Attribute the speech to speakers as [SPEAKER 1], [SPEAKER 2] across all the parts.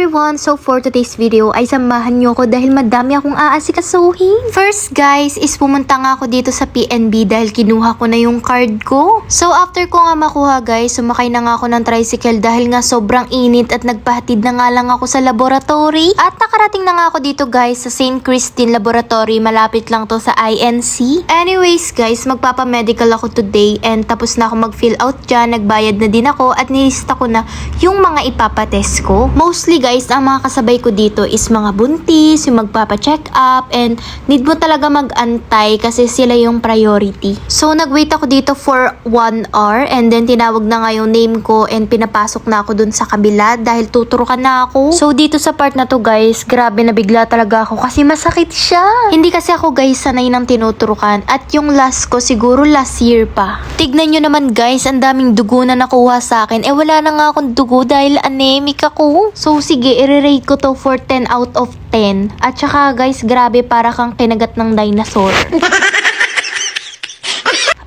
[SPEAKER 1] everyone! So for today's video ay samahan nyo ko dahil madami akong aasikasuhin. First guys is pumunta nga ako dito sa PNB dahil kinuha ko na yung card ko. So after ko nga makuha guys, sumakay na nga ako ng tricycle dahil nga sobrang init at nagpahatid na nga lang ako sa laboratory. At nakarating na nga ako dito guys sa St. Christine Laboratory, malapit lang to sa INC. Anyways guys, magpapamedical ako today and tapos na ako mag-fill out dyan, nagbayad na din ako at nilista ko na yung mga ipapatest ko. Mostly guys, ang mga kasabay ko dito is mga buntis, yung magpapa-check up, and need mo talaga mag-antay kasi sila yung priority. So nag-wait ako dito for 1 hour and then tinawag na nga yung name ko and pinapasok na ako dun sa kabila dahil tuturukan na ako. So dito sa part na to guys, grabe nabigla talaga ako kasi masakit siya. Hindi kasi ako guys sanay ng tinuturukan at yung last ko siguro last year pa. Tignan nyo naman guys, ang daming dugo na nakuha sa akin. Wala na nga akong dugo dahil anemic ako. So sige, i-rate ko to for 10 out of 10. At saka guys, grabe para kang kinagat ng dinosaur.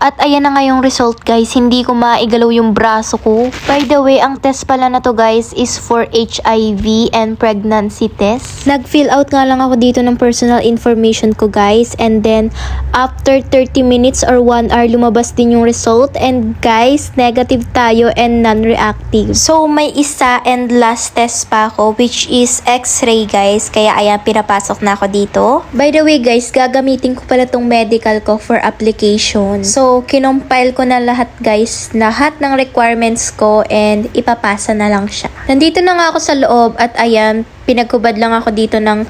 [SPEAKER 1] At ayan na nga yung result guys, hindi ko maigalaw yung braso ko. By the way, ang test pala na to guys is for HIV and pregnancy test. Nag-fill out nga lang ako dito ng personal information ko guys. And then, after 30 minutes or 1 hour, lumabas din yung result. And guys, negative tayo and non-reactive. So, may isa and last test pa ako which is x-ray guys. Kaya ayan, pinapasok na ako dito. By the way guys, gagamitin ko pala tong medical ko for application. So, kinompile ko na lahat guys, lahat ng requirements ko and ipapasa na lang siya. Nandito na nga ako sa loob at ayan, pinagkubad lang ako dito ng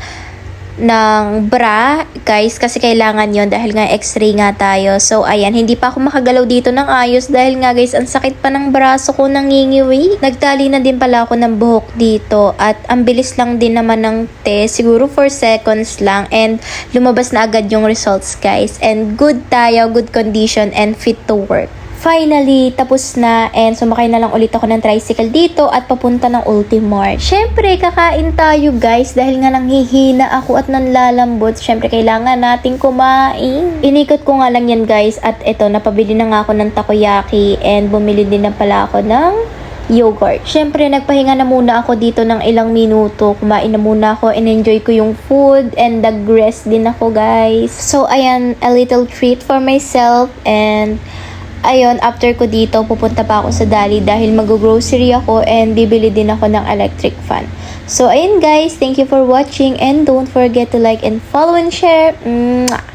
[SPEAKER 1] bra guys kasi kailangan yon dahil nga x-ray nga tayo. So ayan, hindi pa ako makagalaw dito ng ayos dahil nga guys, ang sakit pa ng braso ko, nangingiwi. Nagtali na din pala ako ng buhok dito at ang bilis lang din naman ng test, siguro 4 seconds lang and lumabas na agad yung results guys. And good tayo, good condition and fit to work. Finally, tapos na and sumakay na lang ulit ako ng tricycle dito at papunta ng Ultimart. Syempre, kakain tayo guys dahil nga nanghihina ako at nanlalambot. Syempre, kailangan nating kumain. Inikot ko nga lang yan guys at eto, napabili na nga ako ng takoyaki and bumili din na pala ako ng yogurt. Syempre, nagpahinga na muna ako dito ng ilang minuto. Kumain na muna ako and enjoy ko yung food and nag-rest din ako guys. So, ayan, a little treat for myself and ayun, after ko dito, pupunta pa ako sa Dali dahil mag-grocery ako and bibili din ako ng electric fan. So, ayun guys, thank you for watching and don't forget to like and follow and share. Mwah!